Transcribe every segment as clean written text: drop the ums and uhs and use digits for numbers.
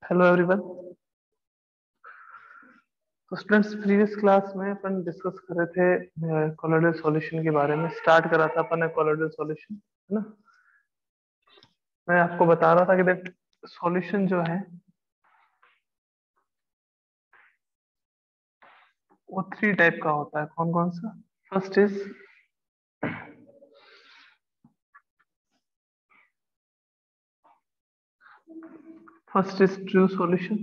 Hello everyone. तो students, previous class में अपन discuss कर रहे थे कोलोइडल सॉल्यूशन के बारे में। स्टार्ट करा था अपन ने कोलोइडल सॉल्यूशन, है ना। मैं आपको बता रहा था कि देख, सॉल्यूशन जो है वो थ्री टाइप का होता है। कौन कौन सा? First is true solution.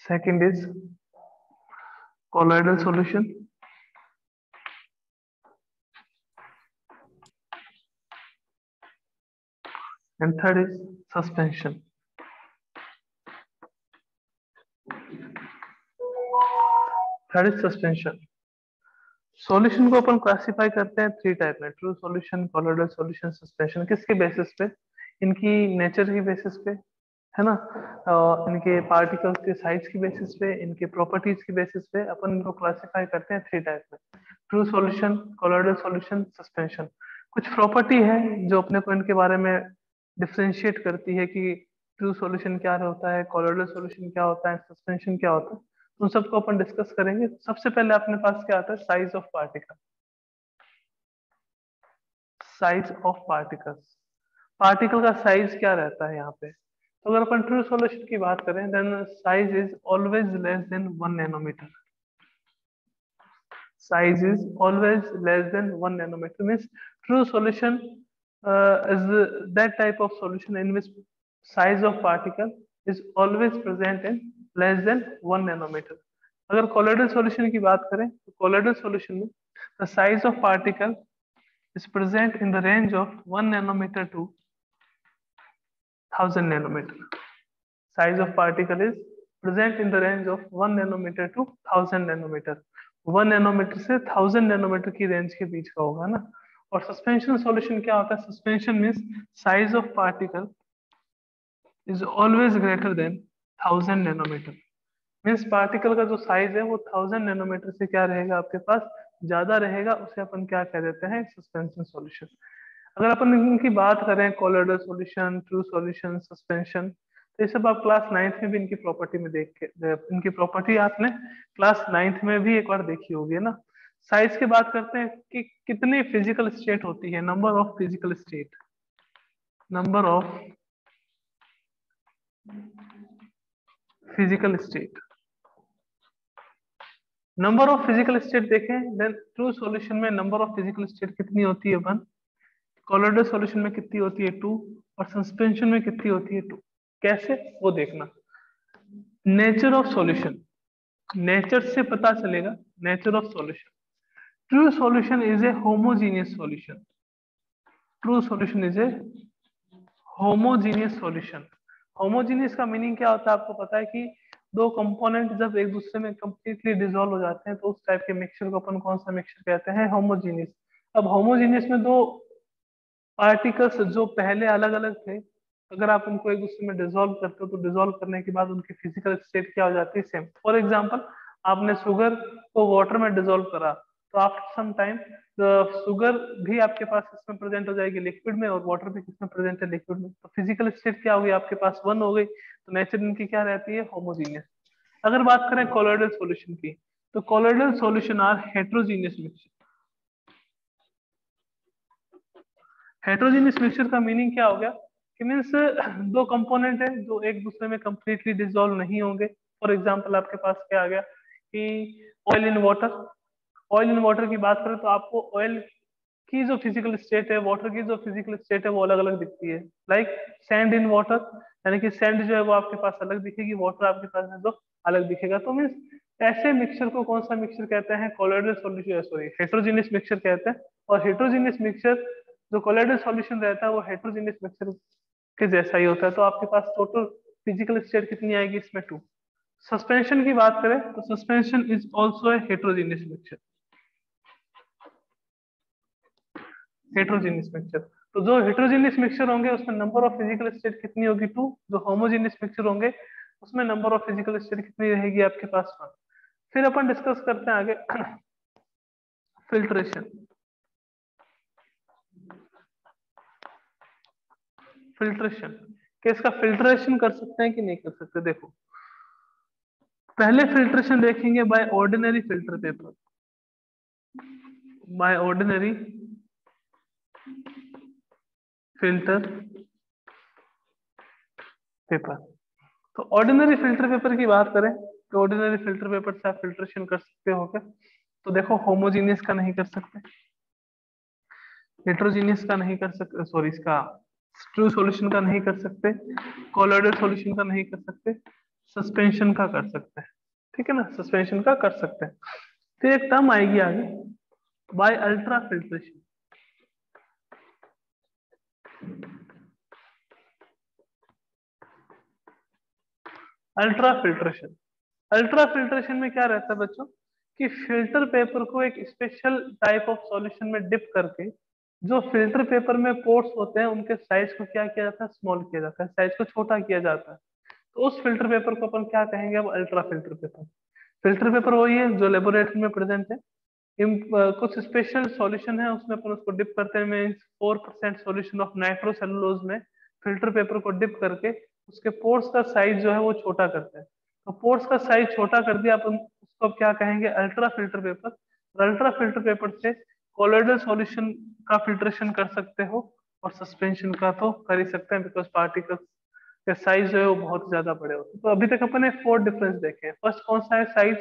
Second is colloidal solution. And third is suspension. Third is suspension. Solution को अपन क्लासिफाई करते हैं थ्री टाइप में: true solution, colloidal solution, suspension. किसके बेसिस पे? इनकी नेचर की बेसिस पे, है ना। इनके पार्टिकल्स के साइज की बेसिस पे, इनके प्रॉपर्टीज की बेसिस पे अपन इनको क्लासिफाई करते हैं थ्री टाइप में: true solution, colloidal solution, suspension. कुछ प्रॉपर्टी है जो अपने को इनके बारे में डिफ्रेंशिएट करती है कि ट्रू सॉल्यूशन क्या होता है, कोलोइडल सॉल्यूशन क्या होता है, सस्पेंशन क्या होता है। उन सबको अपन डिस्कस करेंगे। सबसे पहले अपने पास क्या आता है? Size of particle. Size of particles. Particle का साइज क्या रहता है यहाँ पे? तो अगर अपन ट्रू सॉल्यूशन की बात करें, then size is always less than 1 nanometre. size is always less than 1 nanometer. Means true solution is that type of solution in which size of particle is always present in less than 1 nanometer. अगर colloidal solution की बात करें तो colloidal solution में the size of particle is present in the range of 1 nanometer to 1000 nanometer. Size of particle is present in the range of 1 nanometer to 1000 nanometer. 1 nanometre से 1000 nanometre की range के बीच का होगा ना। और सस्पेंशन सॉल्यूशन क्या होता है? Suspension means size of particle is always greater than 1000 nanometre. Means particle का जो साइज है वो 1000 नैनोमीटर से क्या रहेगा? आपके पास ज्यादा रहेगा। उसे अपन क्या कह देते हैं? Suspension solution. अगर अपन इनकी बात करें, colloidal solution, true solution, suspension, तो ये सब आप क्लास नाइन्थ में भी इनकी प्रॉपर्टी में देख के, इनकी प्रॉपर्टी आपने क्लास नाइन्थ में भी एक बार देखी होगी, है ना। साइज की बात करते हैं कि कितनी फिजिकल स्टेट होती है। Number of physical state, number of physical state, number of physical state देखें, देन ट्रू सॉल्यूशन में नंबर ऑफ फिजिकल स्टेट कितनी होती है? 1। कोलोइडल सॉल्यूशन में कितनी होती है? 2। और सस्पेंशन में कितनी होती है? 2। कैसे? वो देखना। नेचर ऑफ सॉल्यूशन, नेचर से पता चलेगा nature of solution. True solution is a homogeneous solution. True solution is a homogeneous solution. Homogeneous का मीनिंग क्या होता है? आपको पता है कि दो कंपोनेंट जब एक दूसरे में कंप्लीटली डिसॉल्व हो जाते हैं तो उस टाइप के मिक्सचर को अपन कौन सा मिक्सचर कहते हैं? होमोजीनियस। अब होमोजीनियस में दो पार्टिकल्स जो पहले अलग अलग थे, अगर आप उनको एक दूसरे में डिसॉल्व करते हो तो डिसॉल्व करने के बाद उनकी फिजिकल स्टेट क्या हो जाती है? सेम। फॉर एग्जांपल, आपने शुगर को वाटर में डिसॉल्व करा तो आफ्टर सम टाइम शुगर भी आपके पास इसमें प्रेजेंट हो जाएगी लिक्विड में, और वाटर भी किसमें प्रेजेंट है? लिक्विड में। तो फिजिकल स्टेट क्या होगी? आपके पास 1 हो गई। तो नेचर इनकी क्या रहती है? होमोजीनियस। अगर बात करें कोलोइडल सॉल्यूशन की, तो colloidal solution are heterogeneous mixture. Heterogeneous mixture का मीनिंग क्या हो गया? कि मीन्स दो कंपोनेंट है जो एक दूसरे में कंप्लीटली डिसॉल्व नहीं होंगे। फॉर एग्जांपल, आपके पास क्या आ गया कि oil in water. Oil in water की बात करें तो आपको ऑयल की जो फिजिकल स्टेट है, वाटर की जो फिजिकल स्टेट है, वो अलग अलग दिखती है। लाइक सैंड इन वाटर, यानी कि सैंड जो है वो आपके पास अलग दिखेगी, वाटर आपके पास है जो अलग दिखेगा। तो मीन्स ऐसे मिक्सचर को कौन सा मिक्सचर कहते हैं? Colloidal solution, sorry, heterogeneous mixture कहते हैं। और हेट्रोजीनियस मिक्सचर जो कोलोइडल सॉल्यूशन रहता है वो हेट्रोजीनियस मिक्सचर के जैसा ही होता है। तो आपके पास टोटल फिजिकल स्टेट कितनी आएगी इसमें? 2। सस्पेंशन की बात करें तो suspension is also a heterogeneous mixture. Heterogeneous mixture. तो जो हेट्रोजीनियस मिक्सचर होंगे उसमें नंबर ऑफ फिजिकल स्टेट कितनी होगी? 2। जो होमोजीनियस मिक्सचर होंगे उसमें नंबर ऑफ फिजिकल स्टेट कितनी रहेगी आपके पास? 1। फिर अपन डिस्कस करते हैं आगे फिल्ट्रेशन। फिल्ट्रेशन, कि इसका फिल्ट्रेशन कर सकते हैं कि नहीं कर सकते। देखो पहले फिल्ट्रेशन देखेंगे by ordinary filter paper, by ordinary filter paper. तो ऑर्डिनरी फिल्टर पेपर की बात करें तो ऑर्डिनरी फिल्टर पेपर से आप फिल्ट्रेशन कर सकते हो क्या? तो देखो होमोजीनियस का नहीं कर सकते, हेट्रोजीनियस का नहीं कर सकते, सॉरी इसका ट्रू सॉल्यूशन का नहीं कर सकते, कोलोइडल सॉल्यूशन का नहीं कर सकते, सस्पेंशन का कर सकते हैं। ठीक है ना, सस्पेंशन का कर सकते हैं। तो एक टर्म आएगी आगे by ultra filtration. Ultra filtration, ultra filtration में क्या रहता है बच्चों कि फिल्टर पेपर को एक स्पेशल टाइप ऑफ सॉल्यूशन में डिप करके जो फिल्टर पेपर में पोर्स होते हैं उनके साइज को क्या किया जाता है, स्मॉल किया जाता है, साइज को छोटा किया जाता है। तो उस फिल्टर पेपर को अपन क्या कहेंगे अब, ultra filter paper. Filter paper वही है जो लेबोरेटरी में प्रेजेंट है। कुछ स्पेशल सॉल्यूशन है उसमें अपन उसको डिप करते हैं, मीन्स 4% सॉल्यूशन ऑफ नाइट्रोसेलुलोज में फिल्टर पेपर को डिप करके उसके पोर्स का साइज जो है वो छोटा करते हैं। तो पोर्स का साइज छोटा कर दिया अपन, उसको अब क्या कहेंगे, अल्ट्रा फिल्टर पेपर। और अल्ट्रा फिल्टर पेपर से कोलोइडल सॉल्यूशन का फिल्ट्रेशन कर सकते हो और सस्पेंशन का तो कर ही सकते हैं, बिकॉज पार्टिकल्स के साइज जो है वो बहुत ज्यादा बड़े होते हैं। तो अभी तक अपन ने 4 डिफरेंस देखे हैं। फर्स्ट कौन सा है, साइज।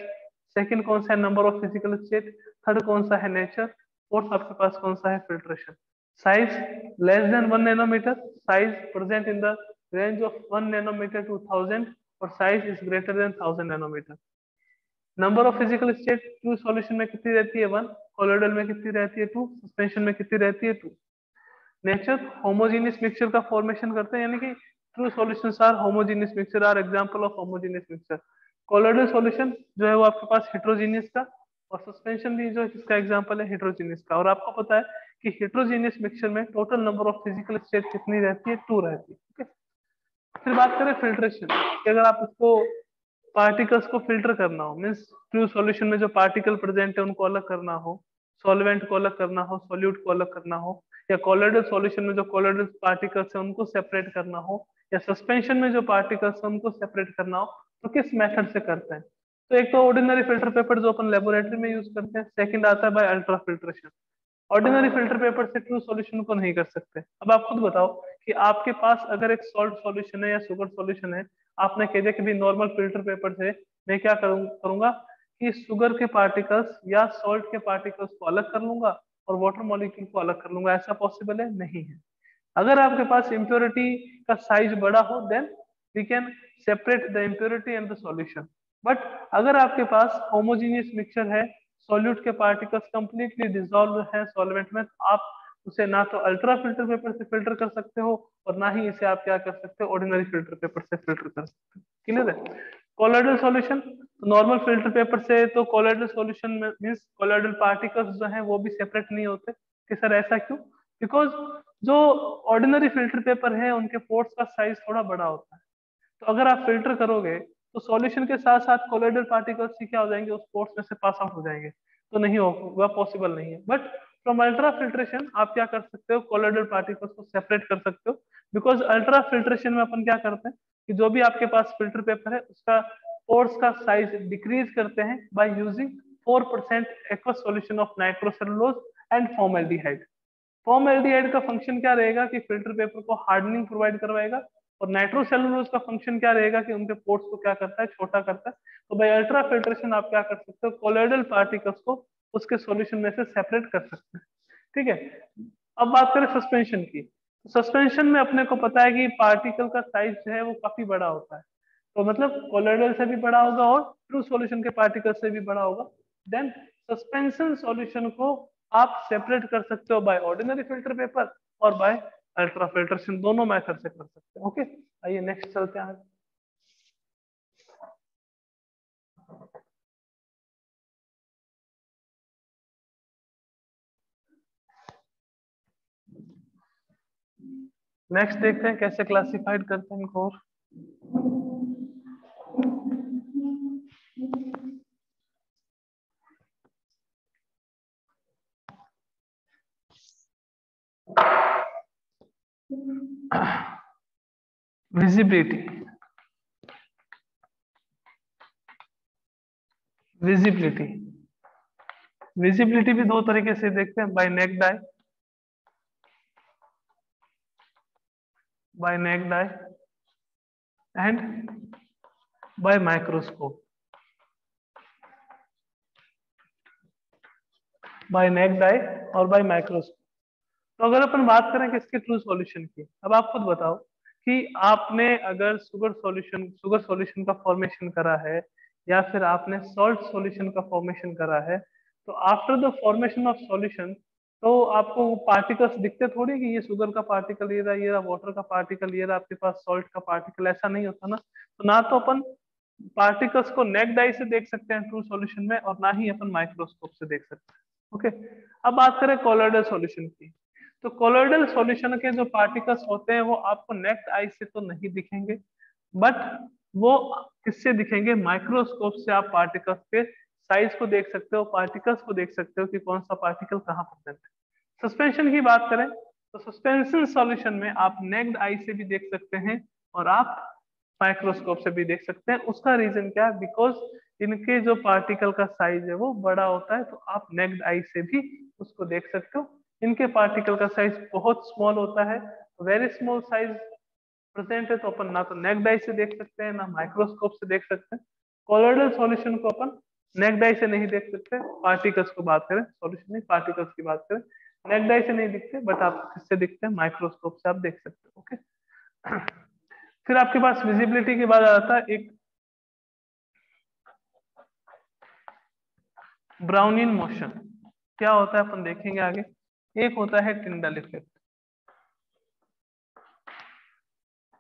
सेकंड कौन सा है, number of physical state. Third कौन सा है, नेचर। फोर्थ आपके पास कौन सा है, filtration. Size less than 1 nanometre, size present in the range of 1 nanometre to 1000, और size is greater than 1000 nanometre. Number of physical state, true solution में कितनी रहती है, 1। कोलोइडल में कितनी रहती है, 2। सस्पेंशन में कितनी रहती है, 2। नेचर होमोजेनियस मिक्सचर का फॉर्मेशन करते हैं, यानी कि true solutions are homogeneous mixture, are example of homogeneous mixture. Colloidal solution जो है वो आपके पास हेट्रोजीनियस का, और सस्पेंशन भी जो है इसका एग्जांपल है हेट्रोजीनियस का। और आपको पता है कि हेट्रोजीनियस मिक्सचर में total number of physical state कितनी रहती है, 2 रहती है। ठीक है। फिर बात करें फिल्ट्रेशन कि अगर आप उसको पार्टिकल्स को फिल्टर करना हो, मीन्स ट्रू सॉल्यूशन में जो पार्टिकल प्रेजेंट है उनको अलग करना हो, सॉल्वेंट को अलग करना हो, सॉल्यूट को अलग करना हो, या कोलोइडल सॉल्यूशन में जो कोलोइडल पार्टिकल्स है उनको सेपरेट करना हो, या सस्पेंशन में जो पार्टिकल्स है उनको सेपरेट करना हो, तो किस मेथड से करते हैं? तो एक तो ऑर्डिनरी फिल्टर पेपर जो अपन लेबोरेटरी में यूज करते हैं, सेकंड आता है by ultra filtration. Ordinary filter paper से ट्रू सॉल्यूशन को नहीं कर सकते। अब आप खुद बताओ कि आपके पास अगर एक सॉल्ट सॉल्यूशन है या शुगर सॉल्यूशन है, आपने कह दिया कि भाई नॉर्मल फिल्टर पेपर से मैं क्या करूंगा कि शुगर के पार्टिकल्स या सॉल्ट के पार्टिकल्स को अलग कर लूंगा और वाटर मॉलिक्यूल को अलग कर लूंगा, ऐसा पॉसिबल है? नहीं है। अगर आपके पास इम्प्योरिटी का साइज बड़ा हो then we can separate the impurity and the solution. But अगर आपके पास होमोजीनियस मिक्सचर है, सॉल्यूट के पार्टिकल्स कंप्लीटली डिसॉल्व है सॉल्वेंट में, तो आप उसे ना तो अल्ट्रा फिल्टर पेपर से फिल्टर कर सकते हो और ना ही इसे आप क्या कर सकते हो, ऑर्डिनरी फिल्टर पेपर से फिल्टर कर सकते हो। क्लियर है? Colloidal solution, normal filter paper से तो कोलोइडल सॉल्यूशन में मींस कोलोइडल पार्टिकल्स जो हैं वो भी सेपरेट नहीं होते। कि सर ऐसा क्यों? बिकॉज जो ऑर्डिनरी फिल्टर पेपर है उनके पोर्स का साइज थोड़ा बड़ा होता है। तो अगर आप फिल्टर करोगे तो सॉल्यूशन के साथ साथ कोलोइडल पार्टिकल्स ही क्या हो जाएंगे, उस पोर्स में से पास आउट हो जाएंगे। तो नहीं होगा, पॉसिबल नहीं है। बट फ्रॉम अल्ट्रा फिल्ट्रेशन आप क्या कर सकते हो, कोलोइडल पार्टिकल्स को सेपरेट कर सकते हो। बिकॉज अल्ट्रा फिल्ट्रेशन में अपन क्या करते हैं कि जो भी आपके पास फिल्टर पेपर है उसका पोर्स का साइज डिक्रीज करते हैं by using 4% aqueous solution of nitrocellulose and formaldehyde. Formaldehyde का फंक्शन क्या रहेगा कि फिल्टर पेपर को हार्डनिंग प्रोवाइड करवाएगा, और नाइट्रोसेलुलोज का फंक्शन क्या रहेगा कि उनके पोर्स को क्या करता है, छोटा करता है। तो बाय अल्ट्रा फिल्ट्रेशन आप क्या कर सकते हो, कोलोइडल पार्टिकल्स को उसके सॉल्यूशन में से सेपरेट कर सकते हैं। ठीक है। अब बात करें सस्पेंशन की। सस्पेंशन में अपने को पता है कि पार्टिकल का साइज जो है वो काफी बड़ा होता है, तो मतलब कोलोइडल से भी बड़ा होगा और ट्रू सॉल्यूशन के पार्टिकल से भी बड़ा होगा। देन सस्पेंशन सॉल्यूशन को आप सेपरेट कर सकते हो बाय ऑर्डिनरी फिल्टर पेपर और बाय अल्ट्रा फिल्ट्रेशन, दोनों मेथड से कर सकते हैं। ओके, आइए नेक्स्ट चलते हैं। नेक्स्ट देखते हैं कैसे क्लासिफाइड करते हैं इनको। और विजिबिलिटी, विजिबिलिटी विजिबिलिटी भी दो तरीके से देखते हैं, by naked eye, by naked eye and by microscope. By naked eye और बाय माइक्रोस्कोप। तो अगर अपन बात करें कि इसके ट्रू सॉल्यूशन की, अब आप खुद बताओ कि आपने अगर शुगर सॉल्यूशन का फॉर्मेशन करा है या फिर आपने सॉल्ट सॉल्यूशन का फॉर्मेशन करा है, तो after the formation of solution तो आपको पार्टिकल्स दिखते थोड़ी कि ये शुगर का पार्टिकल ये रहा वाटर का पार्टिकल ये रहा आपके पास सॉल्ट का पार्टिकल, ऐसा नहीं होता ना। तो ना तो अपन पार्टिकल्स को नेक्ड आई से देख सकते हैं ट्रू सॉल्यूशन में और ना ही अपन माइक्रोस्कोप से देख सकते हैं। ओके, अब बात करें कोलोइडल सॉल्यूशन की। तो कोलोइडल सॉल्यूशन के जो पार्टिकल्स होते हैं वो आपको नेक्ड आई से तो नहीं दिखेंगे, बट वो किससे दिखेंगे, माइक्रोस्कोप से आप पार्टिकल्स के साइज को देख सकते हो, पार्टिकल्स को देख सकते हो कि कौन सा पार्टिकल कहाँ प्रेजेंट है। सस्पेंशन की बात करें तो सस्पेंशन सॉल्यूशन में आप नेक्ड आई से भी देख सकते हैं और आप माइक्रोस्कोप से भी देख सकते हैं। उसका रीजन क्या है, बिकॉज इनके जो पार्टिकल का साइज है वो बड़ा होता है, तो आप नेक्ड आई से भी उसको देख सकते हो। इनके पार्टिकल का साइज बहुत स्मॉल होता है, वेरी स्मॉल साइज प्रेजेंट है, तो अपन ना तो नेक्ड आई से देख सकते हैं ना माइक्रोस्कोप से देख सकते हैं। कोलोइडल सॉल्यूशन को अपन नेक्ड आई से नहीं देख सकते, पार्टिकल्स को बात करें, सॉल्यूशन नहीं पार्टिकल्स की बात करें, नेक्ड आई से नहीं दिखते, बट आप किससे दिखते हैं, माइक्रोस्कोप से आप देख सकते हो। ओके, फिर आपके पास विजिबिलिटी के बाद आता है एक ब्राउनियन मोशन। क्या होता है अपन देखेंगे आगे। एक होता है टिंडल इफेक्ट,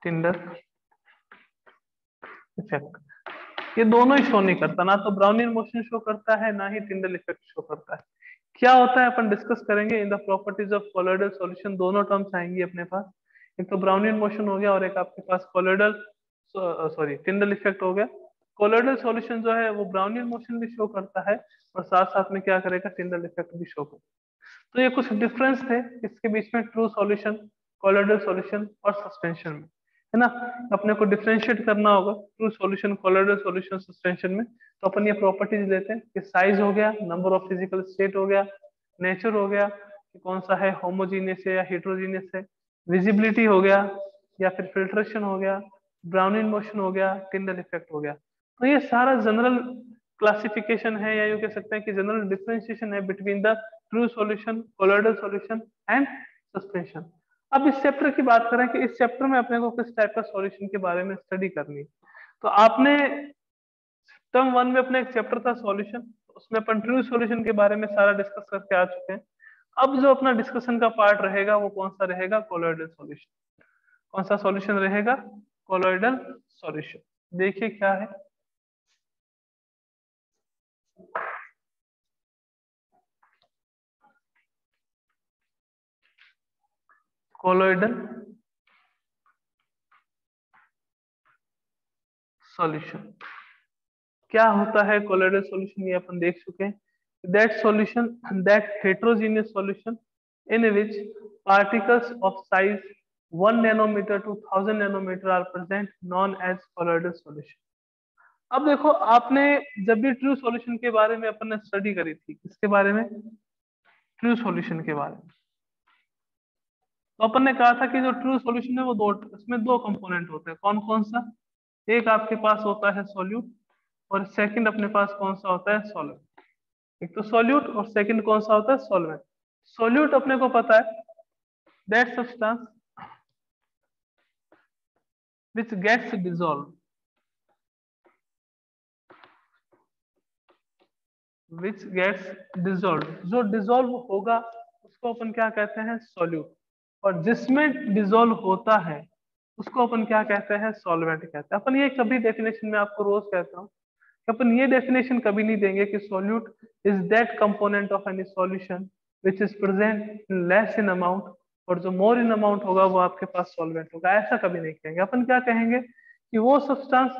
टिंडल इफेक्ट, ये दोनों ही शो नहीं करता, ना तो ब्राउनियन मोशन शो करता है ना ही टिंडल इफेक्ट शो करता है। क्या होता है अपन डिस्कस करेंगे in the properties of colloidal solution, दोनों टर्म्स आएंगी अपने पास। एक तो ब्राउनियन मोशन हो गया और एक आपके पास कोलोइडल सॉरी टिंडल इफेक्ट हो गया। कोलोइडल सॉल्यूशन जो है वो ब्राउनियन मोशन भी शो करता है और साथ साथ में क्या करेगा, टिंडल इफेक्ट भी शो करेगा। तो ये कुछ डिफरेंस थे इसके बीच में, ट्रू सॉल्यूशन, कोलोइडल सॉल्यूशन और सस्पेंशन में, है ना। अपने को डिफरेंशिएट करना होगा true solution, colloidal solution, suspension में। तो अपन ये प्रॉपर्टीज लेते हैं कि साइज हो गया, नंबर ऑफ फिजिकल स्टेट हो गया, नेचर हो गया कि कौन सा है, होमोजीनियस है या हेट्रोजीनियस है, विजिबिलिटी हो गया या फिर फिल्ट्रेशन हो गया, ब्राउनिंग मोशन हो गया, टिंडल इफेक्ट हो गया। तो ये सारा जनरल क्लासिफिकेशन है या यूं कह सकते हैं कि जनरल डिफरेंशिएशन है between the true solution, colloidal solution and suspension. अब इस चैप्टर की बात करें कि इस चैप्टर में अपने को किस टाइप का सॉल्यूशन के बारे में स्टडी करनी है। तो आपने टर्म 1 में अपना एक चैप्टर था सॉल्यूशन, उसमें अपन ट्रू सॉल्यूशन के बारे में सारा डिस्कस करके आ चुके हैं। अब जो अपना डिस्कशन का पार्ट रहेगा वो कौन सा रहेगा, कोलोइडल सॉल्यूशन। कौन सा सॉल्यूशन रहेगा, कोलोइडल सॉल्यूशन। देखिए क्या है, कोलोइडल सॉल्यूशन क्या होता है। कोलोइडल सॉल्यूशन ये अपन देख चुके हैं, that solution, that heterogeneous solution in which particles of size 1 nanometre to 1000 nanometre are present, known as colloidal solution. अब देखो, आपने जब भी ट्रू सॉल्यूशन के बारे में अपन ने स्टडी करी थी, किसके बारे में, ट्रू सॉल्यूशन के बारे में, तो अपन ने कहा था कि जो ट्रू सॉल्यूशन है वो दो, इसमें दो कंपोनेंट होते हैं। कौन कौन सा, एक आपके पास होता है सॉल्यूट और सेकंड अपने पास कौन सा होता है, सॉल्वेंट। एक तो सॉल्यूट और सेकंड कौन सा होता है, सॉल्वेंट। सॉल्यूट अपने को पता है that substance which gets dissolved, which gets dissolved, जो डिसॉल्व होगा उसको अपन क्या कहते हैं, सॉल्यूट। और जिसमें डिसॉल्व होता है उसको अपन क्या कहते हैं, सॉल्वेंट कहते हैं। अपन ये कभी डेफिनेशन में आपको रोज कहता हूँ कि अपन ये डेफिनेशन कभी नहीं देंगे कि solute is that component of any solution which is present in less in amount, और जो मोर इन अमाउंट होगा वो आपके पास सॉल्वेंट होगा, ऐसा कभी नहीं कहेंगे। अपन क्या कहेंगे कि वो सब्सटेंस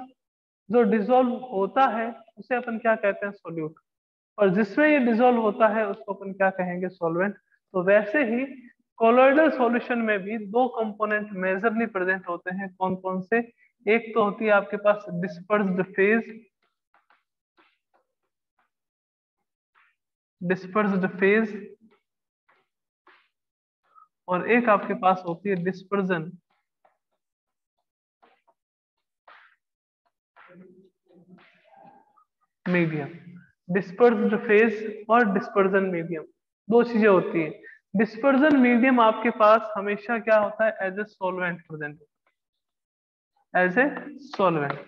जो डिसॉल्व होता है उसे अपन क्या कहते हैं, सॉल्यूट, और जिसमें ये डिसॉल्व होता है उसको अपन क्या कहेंगे, सॉल्वेंट। तो वैसे ही कोलोइडल सॉल्यूशन में भी दो कंपोनेंट मेजरली प्रेजेंट होते हैं, कौन कौन से? एक तो होती है आपके पास डिस्पर्स्ड फेज, डिस्पर्स्ड फेज, और एक आपके पास होती है डिस्पर्जन मीडियम। डिस्पर्स्ड फेज और डिस्पर्जन मीडियम दो चीजें होती है। डिस्पर्जन मीडियम आपके पास हमेशा क्या होता है? As a solvent present, as a solvent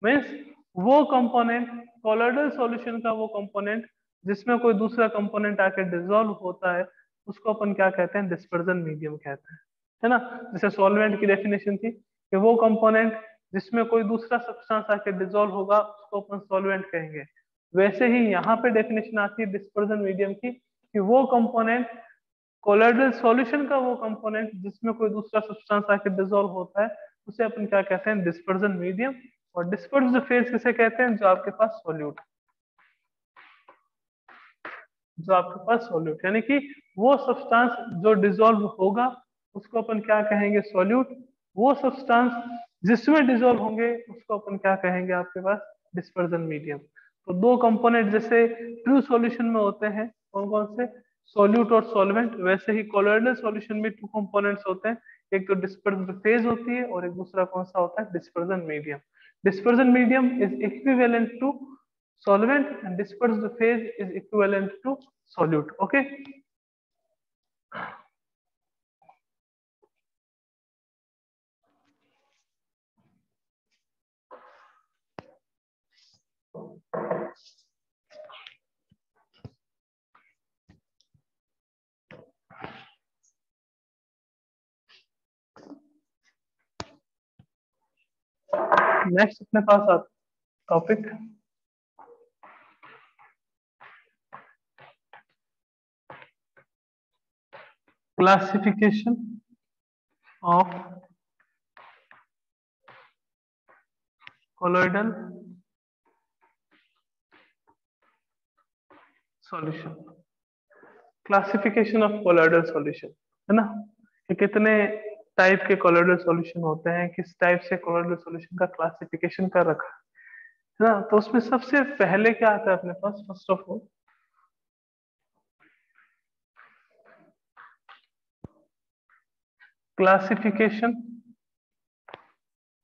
means वो कंपोनेंट, कोलोइडल सॉल्यूशन का वो कंपोनेंट जिसमें कोई दूसरा कंपोनेंट आके डिसॉल्व होता है, उसको अपन क्या कहते हैं? डिस्पर्जन मीडियम कहते हैं, है ना। जैसे सॉल्वेंट की डेफिनेशन थी कि वो कंपोनेंट जिसमें कोई दूसरा सब्सटेंस आके डिसॉल्व होगा उसको अपन सॉल्वेंट कहेंगे। वैसे ही यहाँ पे डेफिनेशन आती है डिस्पर्जन मीडियम की कि वो कंपोनेंट, कोलोइडल सॉल्यूशन का वो कंपोनेंट जिसमें कोई दूसरा सब्सटेंस आके डिसॉल्व होता है, उसे अपन क्या कहते हैं? Dispersion medium. और डिस्पर्स्ड फेज किसे कहते हैं? जो आपके पास सॉल्यूट, जो आपके पास सॉल्यूट यानी कि वो सब्सटेंस जो डिसॉल्व होगा उसको अपन क्या कहेंगे? सॉल्यूट। वो सब्सटेंस जिसमें डिसॉल्व होंगे उसको अपन क्या कहेंगे? आपके पास डिस्पर्जन मीडियम। तो दो कंपोनेंट जैसे ट्रू सॉल्यूशन में होते हैं, कौन कौन से? सॉल्यूट और सॉल्वेंट, वैसे ही कोलोइडल सॉल्यूशन में टू कंपोनेंट्स होते हैं, एक तो डिस्पर्स्ड फेज होती है और एक दूसरा कौन सा होता है? Dispersion medium. Dispersion medium is equivalent to solvent and dispersed phase is equivalent to solute. Okay. Next अपने पास topic classification of colloidal solution. Classification of colloidal solution, है ना, कि कितने टाइप के कोलोइडल सॉल्यूशन होते हैं, किस टाइप से कोलोइडल सॉल्यूशन का क्लासिफिकेशन कर रखा है ना। तो उसमें सबसे पहले क्या आता है अपने पास? First of all classification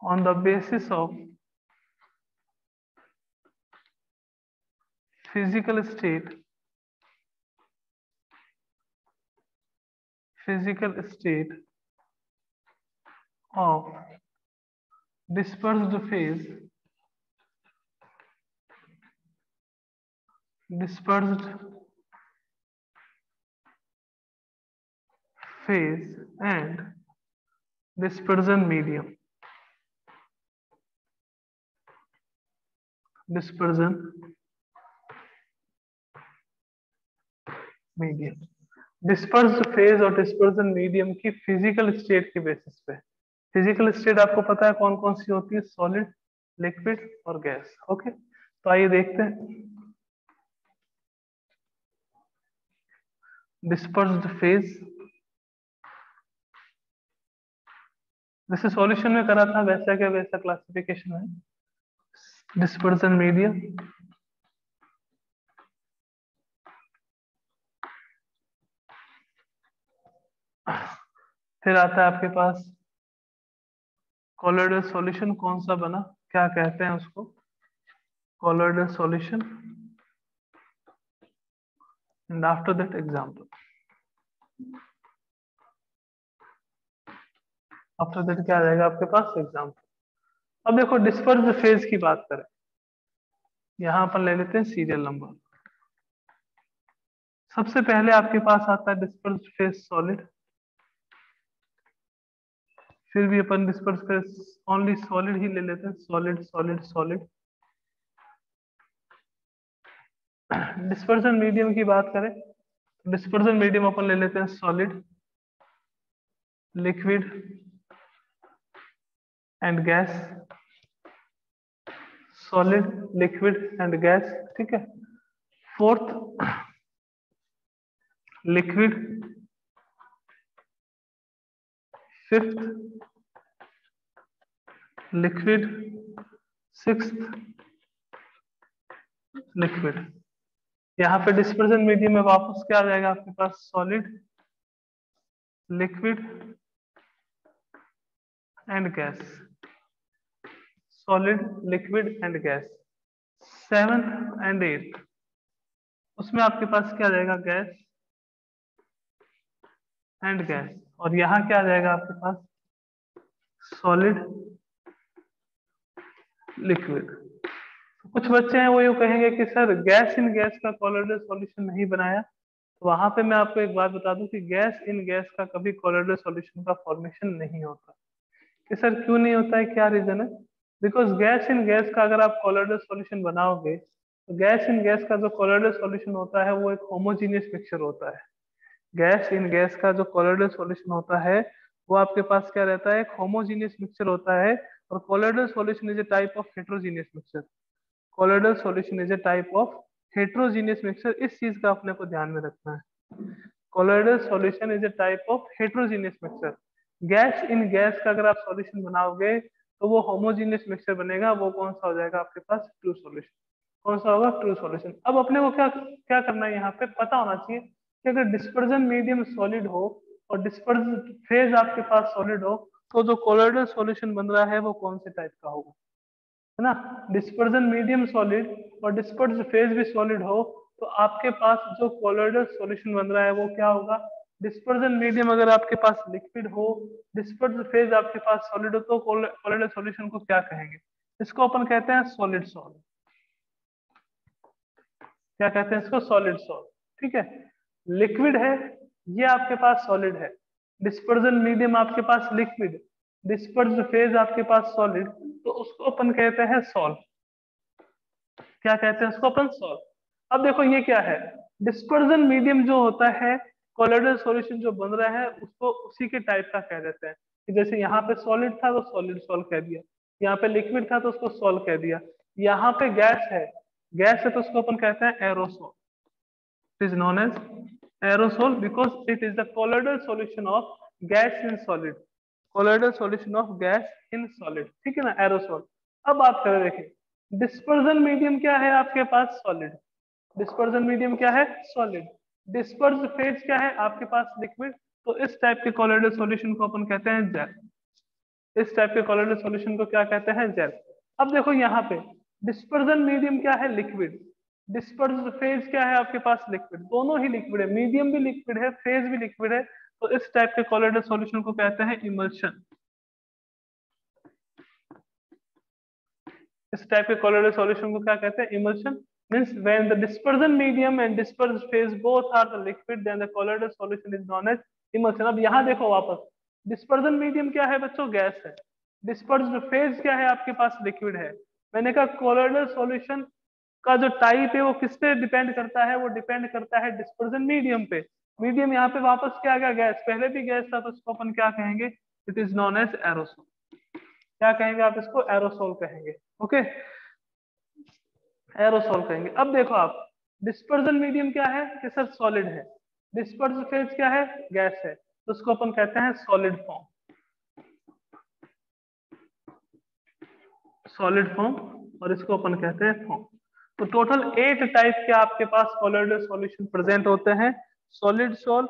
on the basis of physical state, physical state of dispersed phase, dispersed phase and dispersion medium, dispersion medium। Dispersed phase और डिस्पर्जन मीडियम की फिजिकल स्टेट के बेसिस पे, फिजिकल स्टेट आपको पता है कौन कौन सी होती है? सॉलिड, लिक्विड और गैस। ओके, तो आइए देखते हैं डिस्पर्स्ड फेज। जैसे सॉल्यूशन में करा था वैसा क्या वैसा क्लासिफिकेशन है। डिस्पर्जन मीडियम, फिर आता है आपके पास कोलोइडल सॉल्यूशन, कौन सा बना, क्या कहते हैं उसको? Colloidal solution. And after that example, after that क्या आ जाएगा आपके पास? एग्जांपल। अब देखो डिस्पर्स्ड फेज की बात करें, यहां पर ले लेते हैं सीरियल नंबर। सबसे पहले आपके पास आता है डिस्पर्स्ड फेज सॉलिड, फिर भी अपन डिस्पर्स फेज ओनली सॉलिड ही ले लेते हैं, solid solid solid. Dispersion medium की बात करें, डिस्पर्सन मीडियम अपन ले लेते हैं solid, liquid and gas, solid, liquid and gas, ठीक है। Fourth liquid fifth liquid, sixth liquid. यहाँ पे डिस्पर्जन मीडियम में वापस क्या आ जाएगा आपके पास, solid, liquid and gas, solid, liquid and gas. Seventh and eighth उसमें आपके पास क्या आ जाएगा, गैस एंड गैस। और यहाँ क्या आ जाएगा आपके पास, सॉलिड, लिक्विड। कुछ बच्चे हैं वो ये कहेंगे कि सर गैस इन गैस का कोलोइडल सॉल्यूशन नहीं बनाया। तो वहां पे मैं आपको एक बात बता दूं कि गैस इन गैस का कभी कोलोइडल सॉल्यूशन का फॉर्मेशन नहीं होता। कि सर क्यों नहीं होता है, क्या रीजन है? बिकॉज गैस इन गैस का अगर आप कोलोइडल सॉल्यूशन बनाओगे तो गैस इन गैस का जो कोलोइडल सॉल्यूशन होता है वो एक होमोजीनियस मिक्सचर होता है। गैस इन गैस का जो कोलोइडल सॉल्यूशन होता है वो आपके पास क्या रहता है, एक होमोजीनियस मिक्सचर होता है। और colloidal solution is a type of heterogeneous mixture. Colloidal solution is a type of heterogeneous mixture. इस चीज का अपने को ध्यान में रखना है। Colloidal solution is a type of heterogeneous mixture. Gas in gas का अगर आप सॉल्यूशन बनाओगे तो वो होमोजीनियस मिक्सचर बनेगा। वो कौन सा हो जाएगा आपके पास, ट्रू सॉल्यूशन। कौन सा होगा, ट्रू सॉल्यूशन। अब अपने को क्या क्या करना है, यहाँ पे पता होना चाहिए कि अगर डिस्पर्जन मीडियम सॉलिड हो और डिस्पर्ज फेज आपके पास सॉलिड हो तो जो कोलोइडल सॉल्यूशन बन रहा है वो कौन से टाइप का होगा, है ना। डिस्पर्जन मीडियम सॉलिड और डिस्पर्ज फेज भी सॉलिड हो तो आपके पास जो कोलोइडल सॉल्यूशन बन रहा है वो क्या होगा, डिस्पर्जन मीडियम। अगर आपके पास लिक्विड हो, डिस्पर्ज फेज आपके पास सॉलिड हो तो कोलोइडल सॉल्यूशन को क्या कहेंगे, इसको अपन कहते हैं सॉलिड सॉल्व। क्या कहते हैं इसको, सॉलिड सॉल्व। ठीक है, लिक्विड है, ये आपके पास सॉलिड है। डिस्पर्जन मीडियम आपके पास लिक्विड, डिस्पर्ज फेज आपके पास सॉलिड, तो उसको अपन कहते हैं सॉल्व। क्या कहते हैं उसको अपन, सॉल्व। अब देखो ये क्या है, डिस्पर्जन मीडियम जो होता है, कोलोइडल सॉल्यूशन जो बन रहा है उसको उसी के टाइप का कह देते हैं। कि जैसे यहाँ पे सॉलिड था तो सॉलिड सॉल्व कह दिया, यहाँ पे लिक्विड था तो उसको सॉल्व कह दिया, यहाँ पे गैस है, गैस है तो उसको अपन कहते हैं aerosol. It is known as aerosol because it is the colloidal solution of gas in solid, colloidal solution of gas in solid। ठीक है ना, aerosol। अब बात करें, देखिए डिस्पर्जन मीडियम क्या है आपके पास, सॉलिड। डिस्पर्जन मीडियम क्या है, सॉलिड। डिस्पर्ज फेज क्या है आपके पास, लिक्विड। तो इस टाइप के कोलोइडल सॉल्यूशन को अपन कहते हैं जेल। इस टाइप के कोलोइडल सॉल्यूशन को क्या कहते हैं, जेल। अब देखो यहाँ पे डिस्पर्जन मीडियम क्या है, लिक्विड। डिस्पर्ज फेज क्या है आपके पास, लिक्विड। दोनों ही लिक्विड है, मीडियम भी लिक्विड है, फेज भी लिक्विड है। तो इस टाइप के कोलोइडल सॉल्यूशन को कहते हैं इमल्शन। इस टाइप के कोलोइडल सॉल्यूशन को क्या कहते हैं, emulsion. Means when the dispersion medium and disperse phase both are the liquid then the colloidal solution is known as emulsion. अब यहाँ देखो वापस, डिस्पर्जन मीडियम क्या है बच्चों, गैस है। डिस्पर्ज फेज क्या है आपके पास, लिक्विड है। मैंने कहा कोलोइडल सॉल्यूशन का जो टाइप है वो किस पे डिपेंड करता है, वो डिपेंड करता है डिस्पर्जन मीडियम पे। मीडियम यहाँ पे वापस क्या आ गया, गैस। पहले भी गैस था तो इसको अपन क्या कहेंगे, it is known as aerosol. क्या कहेंगे आप इसको, एरोसोल कहेंगे। ओके, एरोसोल कहेंगे। अब देखो आप, डिस्पर्जन मीडियम क्या है कि सर सॉलिड है। डिस्पर्ज फेज क्या है, गैस है, तो उसको अपन कहते हैं सॉलिड फॉर्म। सॉलिड फॉर्म, और इसको अपन कहते हैं फॉर्म। तो टोटल 8 टाइप के आपके पास कोलोइडल सॉल्यूशन प्रेजेंट होते हैं। Solid sol,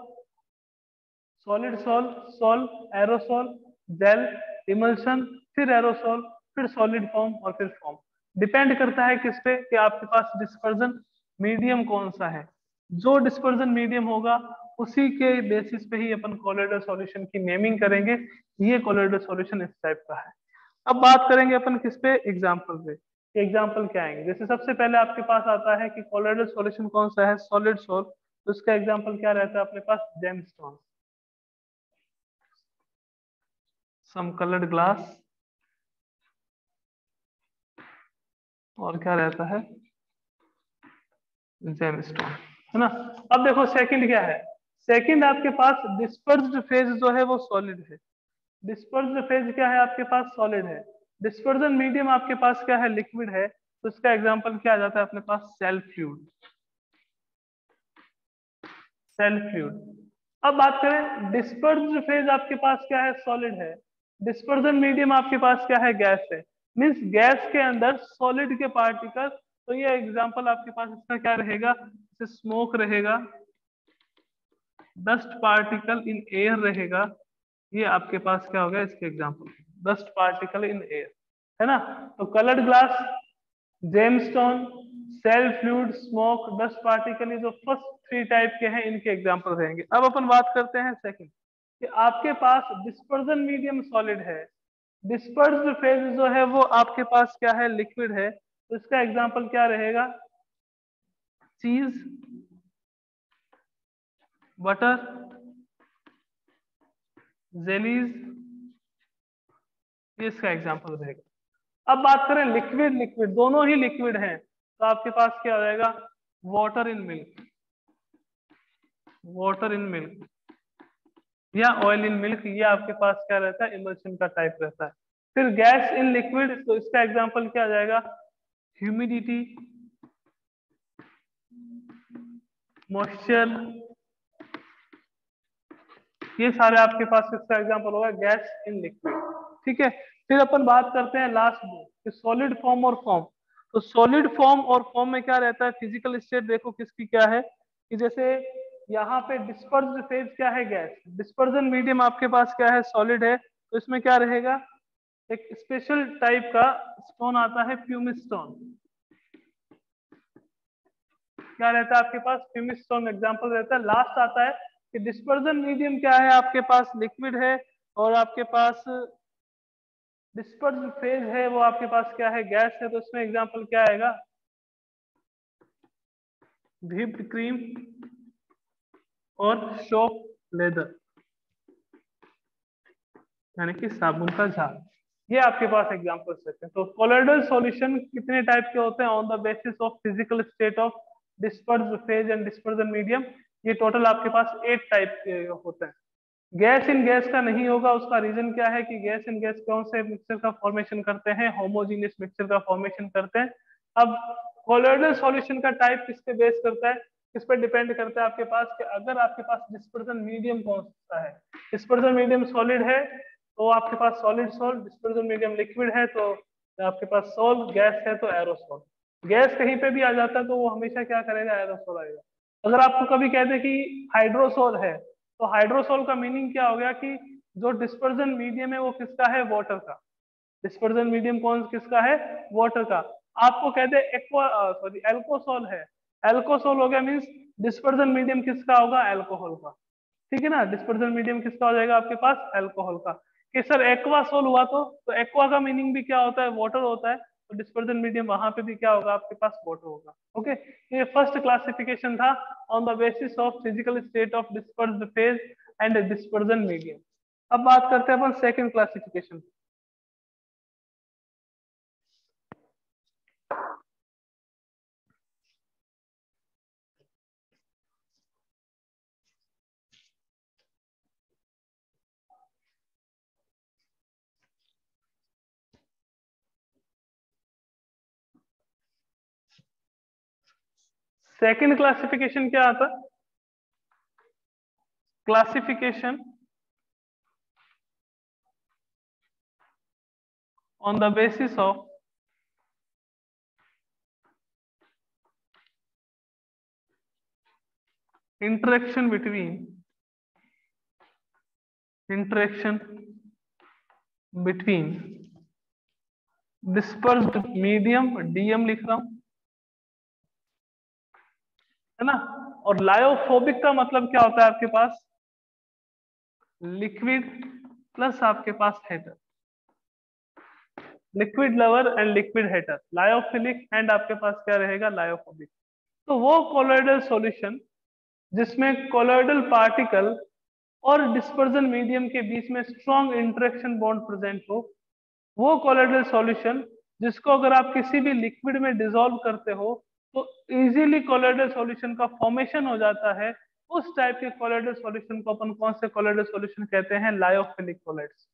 solid sol, sol, aerosol, gel, emulsion, फिर एरोसॉल, फिर सॉलिड फॉर्म और फिर फॉर्म। डिपेंड करता है किस पे, कि आपके पास डिस्पर्जन मीडियम कौन सा है। जो डिस्पर्जन मीडियम होगा उसी के बेसिस पे ही अपन कोलोइडल सॉल्यूशन की नेमिंग करेंगे। ये कोलोइडल सॉल्यूशन इस टाइप का है। अब बात करेंगे अपन किस पे, एग्जाम्पल पे। एग्जाम्पल क्या आएंगे, जैसे सबसे पहले आपके पास आता है कि कोलोइडल सॉल्यूशन कौन सा है, सॉलिड सॉल्व। तो उसका एग्जाम्पल क्या रहता है अपने पास, जेमस्टोन। सम कलर्ड ग्लास, और क्या रहता है, जेमस्टोन, है ना। अब देखो सेकंड क्या है, सेकंड आपके पास डिस्पर्स्ड फेज जो है वो सॉलिड है। डिस्पर्स्ड फेज क्या है आपके पास, सॉलिड है। डिस्पर्जन मीडियम आपके पास क्या है, लिक्विड है। तो इसका एग्जांपल क्या आ जाता है अपने पास, सेल फ्लूइड। सेल फ्लूइड, अब बात करें डिस्पर्स्ड फेज आपके पास क्या है, सॉलिड है। डिस्पर्जन मीडियम आपके पास क्या है, गैस है। मींस गैस के अंदर सॉलिड के पार्टिकल, तो ये एग्जांपल आपके पास इसका क्या रहेगा, जैसे स्मोक रहेगा, डस्ट पार्टिकल इन एयर रहेगा। ये आपके पास क्या होगा इसके example, dust particle in air, है ना। तो coloured glass, gemstone, cell fluid, smoke, dust particle, ये जो फर्स्ट थ्री टाइप के हैं इनके एग्जांपल रहेंगे। अब अपन बात करते हैं सेकंड, कि आपके पास डिस्पर्जन मीडियम सॉलिड है, डिस्पर्स्ड फेज जो है वो आपके पास क्या है, लिक्विड है। तो इसका एग्जांपल क्या रहेगा, चीज, बटर, जेलीज, ये इसका एग्जांपल रहेगा। अब बात करें लिक्विड, लिक्विड दोनों ही लिक्विड हैं, तो आपके पास क्या हो जाएगा, water in milk, water in milk या ऑयल इन मिल्क, ये आपके पास क्या रहता है, इमल्शन का टाइप रहता है। फिर गैस इन लिक्विड, तो इसका एग्जांपल क्या आ जाएगा, ह्यूमिडिटी, मॉइस्चर, ये सारे आपके पास इसका एग्जांपल होगा गैस इन लिक्विड। ठीक है, फिर अपन बात करते हैं लास्ट में, सॉलिड फॉर्म और फॉर्म। तो सॉलिड फॉर्म और फॉर्म में क्या रहता है, फिजिकल स्टेट देखो किसकी क्या है, कि जैसे यहाँ पे डिस्पर्स्ड फेज क्या है, गैस। डिस्पर्जन मीडियम आपके पास क्या है, सॉलिड है। तो इसमें क्या रहेगा, एक स्पेशल टाइप का स्टोन आता है, प्यूमिस स्टोन। क्या रहता है आपके पास, प्यूमिस स्टोन एग्जांपल रहता है। लास्ट आता है कि डिस्पर्जन मीडियम क्या है, आपके पास लिक्विड है, और आपके पास डिस्पर्स्ड फेज है वो आपके पास क्या है, गैस है। तो इसमें एग्जांपल क्या आएगा, व्हिप्ड क्रीम और शॉप लेदर, यानी कि साबुन का झाग। ये आपके पास एग्जांपल्स रहते हैं। तो कोलोइडल सॉल्यूशन कितने टाइप के होते हैं, on the basis of physical state of dispersed phase and dispersion medium, ये टोटल आपके पास 8 टाइप के होते हैं। गैस इन गैस का नहीं होगा, उसका रीजन क्या है कि गैस इन गैस कौन से मिक्सचर का फॉर्मेशन करते हैं, होमोजीनियस मिक्सचर का फॉर्मेशन करते हैं। अब कोलोइडल सॉल्यूशन का टाइप किस पे बेस करता है, किस पे डिपेंड करता है आपके पास, कि अगर आपके पास डिस्पर्जन मीडियम कौन सा है, डिस्पर्जन मीडियम सॉलिड है तो आपके पास solid sol, dispersion medium liquid है तो आपके पास सोल, गैस है तो एरोसोल। गैस कहीं पे भी आ जाता है तो वो हमेशा क्या करेगा, एरोसोल आएगा। अगर आपको कभी कहते कि हाइड्रोसोल है, तो हाइड्रोसोल का मीनिंग क्या हो गया कि जो डिस्पर्जन मीडियम है वो किसका है, वाटर का। डिस्पर्जन मीडियम कौन किसका है, वाटर का। आपको कहते हैं एक्वा, सॉरी एल्कोसोल है, एल्कोसोल हो गया, मीन्स डिस्पर्जन मीडियम किसका होगा, एल्कोहल का। ठीक है ना, डिस्पर्जन मीडियम किसका हो जाएगा आपके पास, एल्कोहल का। कि सर एक्वा सोल हुआ तो एक्वा का मीनिंग भी क्या होता है, वाटर होता है। तो डिस्पर्जन मीडियम वहां पे भी क्या होगा आपके पास, वाटर होगा। ओके, ये फर्स्ट क्लासिफिकेशन था on the basis of physical state of dispersed phase and dispersion medium. अब बात करते हैं अपन सेकंड क्लासिफिकेशन। सेकंड क्लासिफिकेशन क्या आता, classification on the basis of interaction between dispersed medium, DM लिख रहा हूं, है ना। और लायोफोबिक का मतलब क्या होता है आपके पास, लिक्विड प्लस आपके पास hater, liquid lover and liquid hater, lyophilic and आपके पास क्या रहेगा, लायोफोबिक। तो वो कोलोइडल सॉल्यूशन जिसमें कोलोइडल पार्टिकल और डिस्पर्जन मीडियम के बीच में स्ट्रॉन्ग इंटरेक्शन बॉन्ड प्रेजेंट हो, वो कोलोइडल सॉल्यूशन जिसको अगर आप किसी भी लिक्विड में डिसॉल्व करते हो तो इजीली कोलोइडल सॉल्यूशन का फॉर्मेशन हो जाता है, उस टाइप के कोलोइडल सॉल्यूशन को अपन कौन से कोलोइडल सॉल्यूशन कहते हैं, लायोफिलिक कोलाइड्स।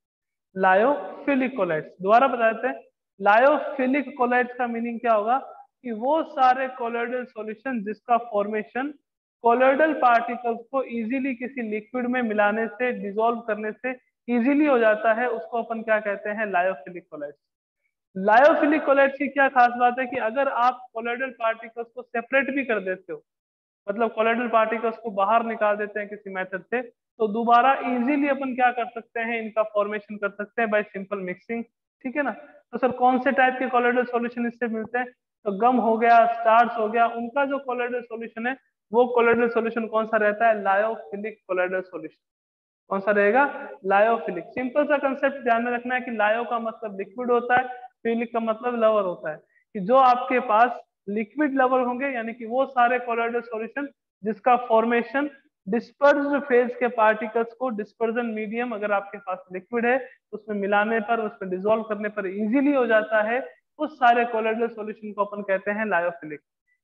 लायोफिलिक कोलाइड्स दोबारा बता देते हैं, लायोफिलिक कोलाइड्स का मीनिंग क्या होगा कि वो सारे कोलोइडल सॉल्यूशन जिसका फॉर्मेशन कोलोइडल पार्टिकल्स को इजीली किसी लिक्विड में मिलाने से, डिसॉल्व करने से इजीली हो जाता है, उसको अपन क्या कहते हैं, लायोफिलिक कोलाइड्स। लायोफिलिक कोलाइड्स की क्या खास बात है कि अगर आप कोलोइडल पार्टिकल्स को सेपरेट भी कर देते हो, मतलब कोलोइडल पार्टिकल्स को बाहर निकाल देते हैं किसी मेथड से, तो दोबारा इजीली अपन क्या कर सकते हैं, इनका फॉर्मेशन कर सकते हैं बाय सिंपल मिक्सिंग। ठीक है ना। तो सर कौन से टाइप के कोलोइडल सॉल्यूशन इससे मिलते हैं, तो गम हो गया, स्टार्च हो गया, उनका जो कोलोइडल सॉल्यूशन है वो कोलोइडल सॉल्यूशन कौन सा रहता है, लायोफिलिक कोलोइडल सॉल्यूशन। कौन सा रहेगा, लायोफिलिक। सिंपल सा कंसेप्ट ध्यान में रखना है कि लायो का मतलब लिक्विड होता है, फिलिक का मतलब लवर होता है, कि जो आपके पास लिक्विड लवर होंगे, यानी कि वो सारे कोलोइडल सॉल्यूशन जिसका फॉर्मेशन डिस्पर्स्ड फेज के पार्टिकल्स को डिस्पर्जन मीडियम अगर आपके पास लिक्विड है उसमें मिलाने पर, उसमें डिसॉल्व करने पर इजीली हो जाता है, उस सारे कोलोइडल सॉल्यूशन को अपन कहते हैं लायोफिलिक।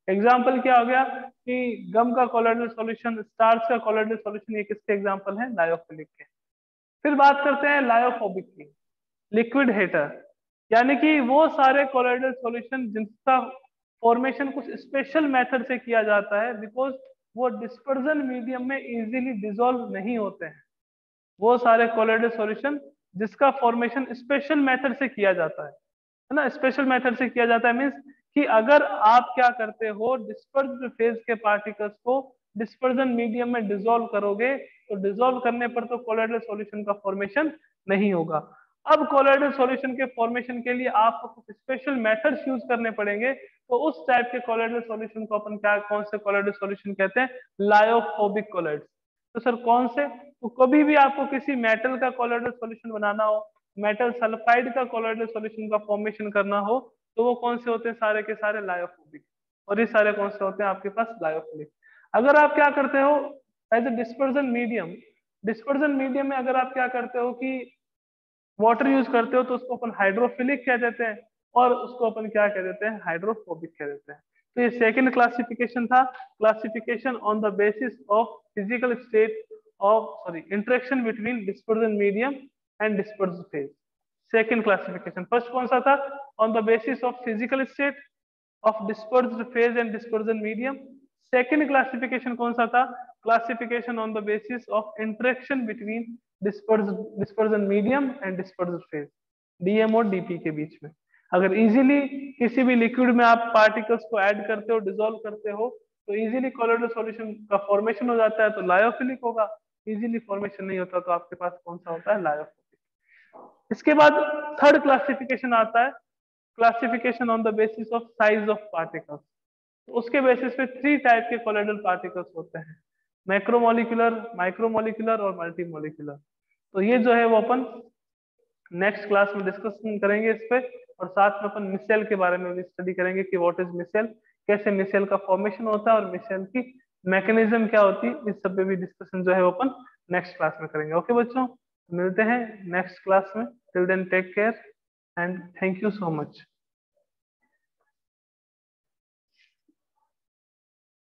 एग्जाम्पल क्या हो गया कि गम का कोलोइडल सॉल्यूशन, स्टार्च का कोलोइडल सॉल्यूशन, ये किसके एग्जाम्पल है, लायोफिलिक के। फिर बात करते हैं लायोफोबिक की, लिक्विड हेटर, यानी कि वो सारे कोलोइडल सॉल्यूशन जिनका फॉर्मेशन कुछ स्पेशल मेथड से किया जाता है, बिकॉज वो डिस्पर्जन मीडियम में इजीली डिसॉल्व नहीं होते हैं। वो सारे कोलोइडल सॉल्यूशन जिसका फॉर्मेशन स्पेशल मेथड से किया जाता है ना, स्पेशल मेथड से किया जाता है मीन्स कि अगर आप क्या करते हो, डिस्पर्स्ड फेज के पार्टिकल्स को डिस्पर्जन मीडियम में डिसॉल्व करोगे, तो डिसॉल्व करने पर तो कोलोइडल सॉल्यूशन का फॉर्मेशन नहीं होगा। अब कोलोइडल सॉल्यूशन के फॉर्मेशन के लिए आपको कुछ स्पेशल मेथड्स यूज करने पड़ेंगे, तो उस टाइप के कोलोइडल सॉल्यूशन को अपन क्या, कौन से कोलोइडल सॉल्यूशन कहते हैं, लायोफोबिक कोलोइड्स। तो सर कौन से, तो कभी भी आपको किसी मेटल का कोलोइडल सॉल्यूशन बनाना हो, मेटल सल्फाइड का कोलोइडल सॉल्यूशन का फॉर्मेशन करना हो, तो वो कौन से होते हैं, सारे के सारे लायोफोबिक। और ये सारे कौन से होते हैं आपके पास, लायोफिलिक। अगर आप क्या करते हो as a dispersion medium, dispersion medium में अगर आप क्या करते हो कि वाटर यूज करते हो, तो उसको अपन हाइड्रोफिलिक कह देते हैं, और उसको अपन क्या कह देते हैं, हाइड्रोफोबिक कह देते हैं। तो ये सेकंड क्लासिफिकेशन था, classification on the basis of physical state of, sorry, interaction between dispersion medium and disperse phase. Second classification, first कौन सा था, on the basis of physical state of dispersed phase and dispersion medium. Second classification कौन सा था, classification on the basis of interaction between dispersion medium and dispersed phase, DM और DP के बीच में। अगर इजीली किसी भी लिक्विड में आप पार्टिकल्स को ऐड करते हो, डिसॉल्व करते हो, तो इजीली कोलोइडल सॉल्यूशन का फॉर्मेशन हो जाता है, तो लायोफिलिक होगा। इजीली फॉर्मेशन नहीं होता तो आपके पास कौन सा होता है, लायोफिलिक। इसके बाद थर्ड क्लासिफिकेशन आता है, classification on the basis of size of particles. तो उसके बेसिस पे थ्री टाइप के कोलोइडल पार्टिकल्स होते हैं, मैक्रोमोलिकुलर, माइक्रोमोलिकुलर और मल्टीमोलिकुलर। तो ये जो है वो अपन नेक्स्ट क्लास में डिस्कशन करेंगे इस पे, और साथ में अपन मिसेल के बारे में भी स्टडी करेंगे कि व्हाट इज मिसेल, कैसे मिसेल का फॉर्मेशन होता है और मिसेल की मैकेनिज्म क्या होती है, इस सब पे भी डिस्कशन जो है वो अपन नेक्स्ट क्लास में करेंगे। ओके बच्चों, मिलते हैं नेक्स्ट क्लास में, till then take care and thank you so much.